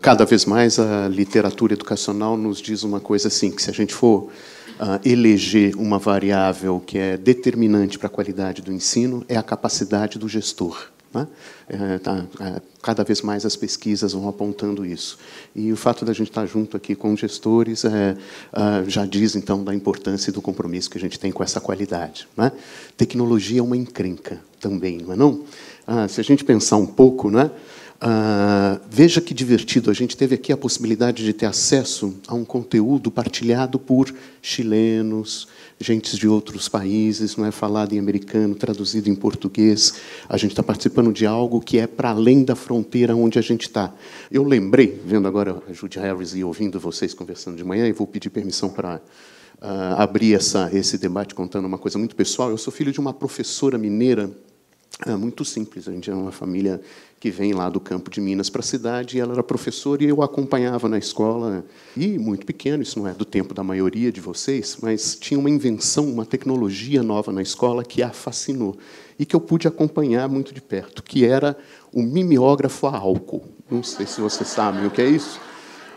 cada vez mais a literatura educacional nos diz uma coisa assim, que se a gente for eleger uma variável que é determinante para a qualidade do ensino, é a capacidade do gestor. Né? Cada vez mais as pesquisas vão apontando isso. E o fato da gente estar junto aqui com gestores já diz, então, da importância e do compromisso que a gente tem com essa qualidade. Né? Tecnologia é uma encrenca também, não é não? Se a gente pensar um pouco, né? Veja que divertido, a gente teve aqui a possibilidade de ter acesso a um conteúdo partilhado por chilenos, gentes de outros países, não é falado em americano, traduzido em português. A gente está participando de algo que é para além da fronteira onde a gente está. Eu lembrei, vendo agora a Judy Harris e ouvindo vocês conversando de manhã, e vou pedir permissão para abrir esse debate contando uma coisa muito pessoal. Eu sou filho de uma professora mineira, muito simples. A gente é uma família que vem lá do campo de Minas para a cidade, e ela era professora, e eu a acompanhava na escola. E, muito pequeno, isso não é do tempo da maioria de vocês, mas tinha uma invenção, uma tecnologia nova na escola que a fascinou, e que eu pude acompanhar muito de perto, que era o mimeógrafo a álcool. Não sei se vocês sabem o que é isso,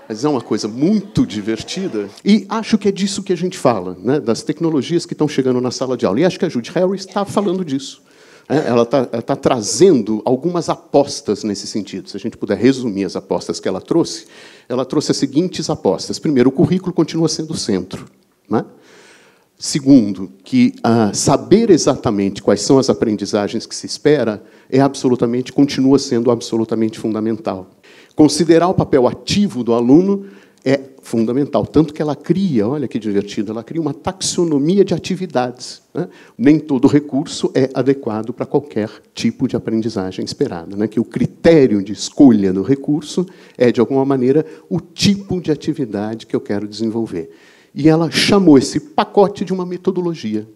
mas é uma coisa muito divertida. E acho que é disso que a gente fala, né, das tecnologias que estão chegando na sala de aula. E acho que a Judy Harris está falando disso. Ela está trazendo algumas apostas nesse sentido. Se a gente puder resumir as apostas que ela trouxe as seguintes apostas. Primeiro, o currículo continua sendo o centro. Né? Segundo, que saber exatamente quais são as aprendizagens que se espera continua sendo absolutamente fundamental. Considerar o papel ativo do aluno é fundamental, tanto que ela cria, olha que divertido, ela cria uma taxonomia de atividades. Né? Nem todo recurso é adequado para qualquer tipo de aprendizagem esperada. Né? Que o critério de escolha do recurso é, de alguma maneira, o tipo de atividade que eu quero desenvolver. E ela chamou esse pacote de uma metodologia.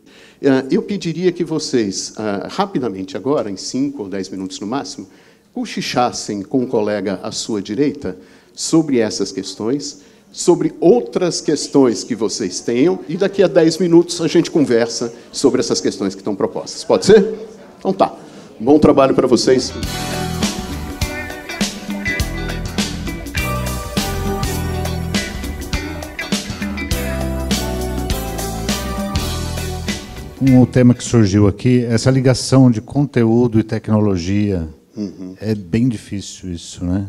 Eu pediria que vocês, rapidamente agora, em 5 ou 10 minutos no máximo, cochichassem com um colega à sua direita sobre essas questões, sobre outras questões que vocês tenham, e daqui a 10 minutos a gente conversa sobre essas questões que estão propostas. Pode ser? Então tá. Bom trabalho para vocês. Um tema que surgiu aqui, essa ligação de conteúdo e tecnologia. É bem difícil isso, né?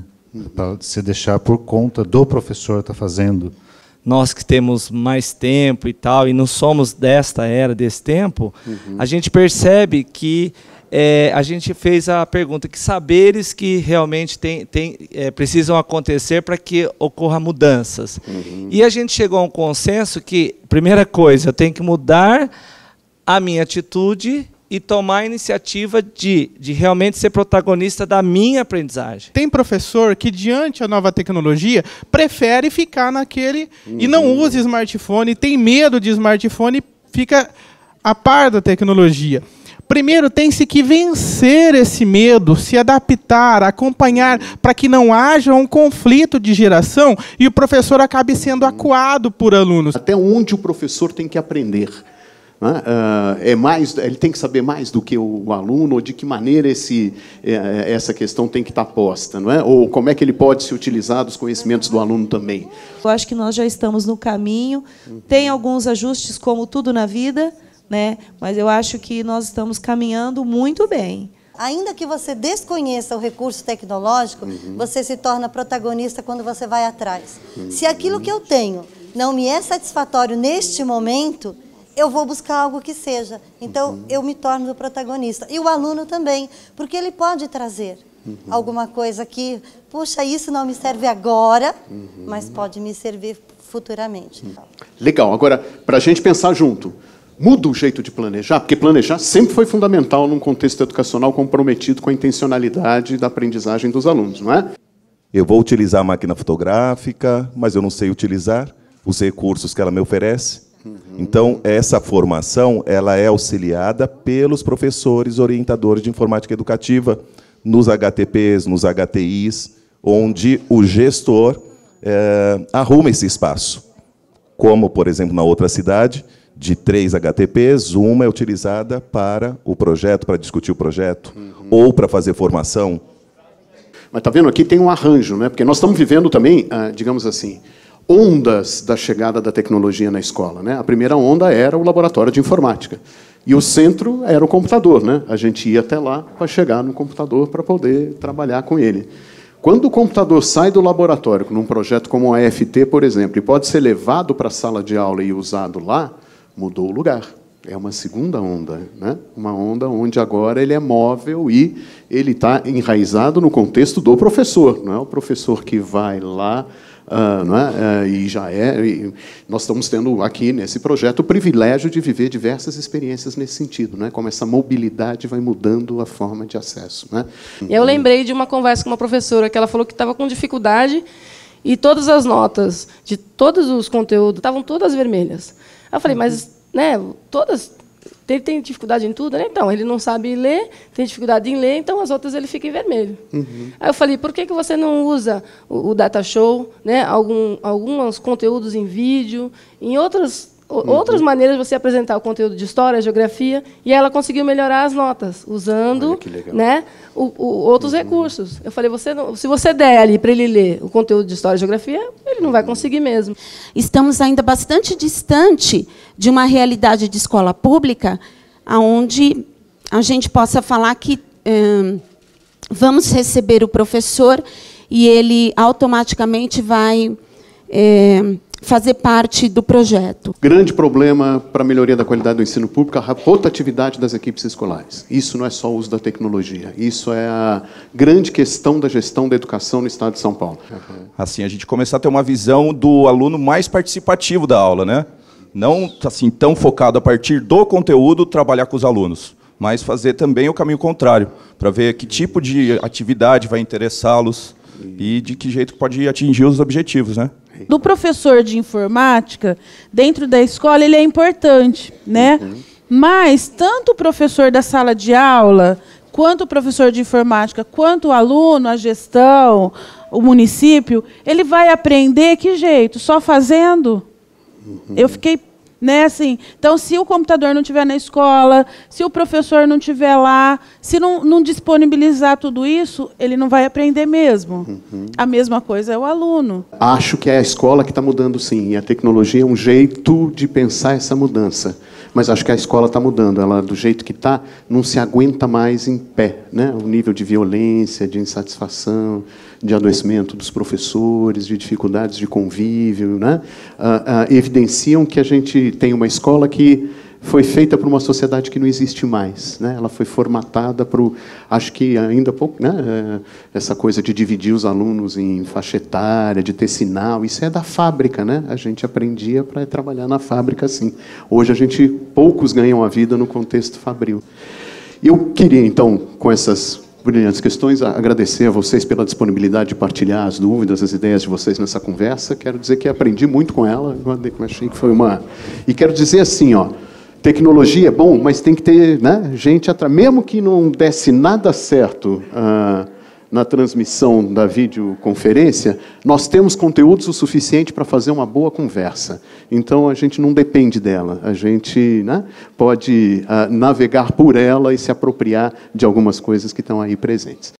Para se deixar por conta do professor estar fazendo. Nós que temos mais tempo e tal, e não somos desta era, desse tempo, a gente percebe que a gente fez a pergunta, que saberes que realmente precisam acontecer para que ocorram mudanças. E a gente chegou a um consenso que, primeira coisa, eu tenho que mudar a minha atitude e tomar a iniciativa de realmente ser protagonista da minha aprendizagem. Tem professor que, diante da nova tecnologia, prefere ficar naquele e não usa smartphone, tem medo de smartphone, fica a par da tecnologia. Primeiro, tem-se que vencer esse medo, se adaptar, acompanhar, para que não haja um conflito de geração e o professor acabe sendo acuado por alunos. Até onde o professor tem que aprender? Ele tem que saber mais do que o aluno, ou de que maneira essa questão tem que estar posta, não é? Ou como é que ele pode se utilizar dos conhecimentos do aluno também. Eu acho que nós já estamos no caminho, tem alguns ajustes, como tudo na vida, né? Mas eu acho que nós estamos caminhando muito bem. Ainda que você desconheça o recurso tecnológico, você se torna protagonista quando você vai atrás. Se aquilo que eu tenho não me é satisfatório neste momento, eu vou buscar algo que seja. Então, eu me torno o protagonista. E o aluno também, porque ele pode trazer alguma coisa que, puxa, isso não me serve agora, mas pode me servir futuramente. Legal. Agora, para a gente pensar junto, muda o jeito de planejar, porque planejar sempre foi fundamental num contexto educacional comprometido com a intencionalidade da aprendizagem dos alunos, não é? Eu vou utilizar a máquina fotográfica, mas eu não sei utilizar os recursos que ela me oferece. Então, essa formação ela é auxiliada pelos professores orientadores de informática educativa, nos HTPs, nos HTIs, onde o gestor arruma esse espaço. Como, por exemplo, na outra cidade, de 3 HTPs, uma é utilizada para o projeto, para discutir o projeto, ou para fazer formação. Mas está vendo, aqui tem um arranjo, né? Porque nós estamos vivendo também, digamos assim, ondas da chegada da tecnologia na escola, né? A primeira onda era o laboratório de informática. E o centro era o computador, né? A gente ia até lá para chegar no computador para poder trabalhar com ele. Quando o computador sai do laboratório, num projeto como a AFT, por exemplo, e pode ser levado para a sala de aula e usado lá, mudou o lugar. É uma segunda onda, né? Uma onda onde agora ele é móvel e ele está enraizado no contexto do professor. Não é o professor que vai lá, não é? E já é. E nós estamos tendo aqui nesse projeto o privilégio de viver diversas experiências nesse sentido, né? Como essa mobilidade vai mudando a forma de acesso, né? Eu lembrei de uma conversa com uma professora que ela falou que estava com dificuldade e todas as notas de todos os conteúdos estavam todas vermelhas. Eu falei, mas né, todas ele tem dificuldade em tudo, né? Então, ele não sabe ler, tem dificuldade em ler, então as outras ele fica em vermelho. Aí eu falei, por que você não usa o Data Show, né? Alguns conteúdos em vídeo, em outras maneiras de você apresentar o conteúdo de história, geografia, e ela conseguiu melhorar as notas, usando né, outros recursos. Eu falei, se você der ali para ele ler o conteúdo de história e geografia, ele não vai conseguir mesmo. Estamos ainda bastante distante de uma realidade de escola pública onde a gente possa falar que vamos receber o professor e ele automaticamente vai fazer parte do projeto. Grande problema para a melhoria da qualidade do ensino público, a rotatividade das equipes escolares. Isso não é só o uso da tecnologia, isso é a grande questão da gestão da educação no estado de São Paulo. Assim, a gente começar a ter uma visão do aluno mais participativo da aula, né? Não assim, tão focado a partir do conteúdo trabalhar com os alunos, mas fazer também o caminho contrário, para ver que tipo de atividade vai interessá-los e de que jeito pode atingir os objetivos, né? Do professor de informática, dentro da escola, ele é importante, né? Mas tanto o professor da sala de aula, quanto o professor de informática, quanto o aluno, a gestão, o município, ele vai aprender que jeito? Só fazendo? Eu fiquei... Né, assim, então, se o computador não estiver na escola, se o professor não estiver lá, se não disponibilizar tudo isso, ele não vai aprender mesmo. A mesma coisa é o aluno. Acho que é a escola que está mudando, sim, e a tecnologia é um jeito de pensar essa mudança. Mas acho que a escola está mudando. Ela, do jeito que está, não se aguenta mais em pé, né? O nível de violência, de insatisfação, de adoecimento dos professores, de dificuldades de convívio, né? Evidenciam que a gente tem uma escola que foi feita para uma sociedade que não existe mais, né? Ela foi formatada para o... Acho que ainda há pouco, né? Essa coisa de dividir os alunos em faixa etária, de ter sinal, isso é da fábrica, né? A gente aprendia para trabalhar na fábrica assim. Hoje poucos ganham a vida no contexto fabril. Eu queria, então, com essas brilhantes questões, agradecer a vocês pela disponibilidade de partilhar as dúvidas, as ideias de vocês nessa conversa. Quero dizer que aprendi muito com ela, achei que foi uma... E quero dizer assim, ó, tecnologia é bom, mas tem que ter, né, gente atrás. Mesmo que não desse nada certo na transmissão da videoconferência, nós temos conteúdos o suficiente para fazer uma boa conversa. Então, a gente não depende dela. A gente, né, pode navegar por ela e se apropriar de algumas coisas que estão aí presentes.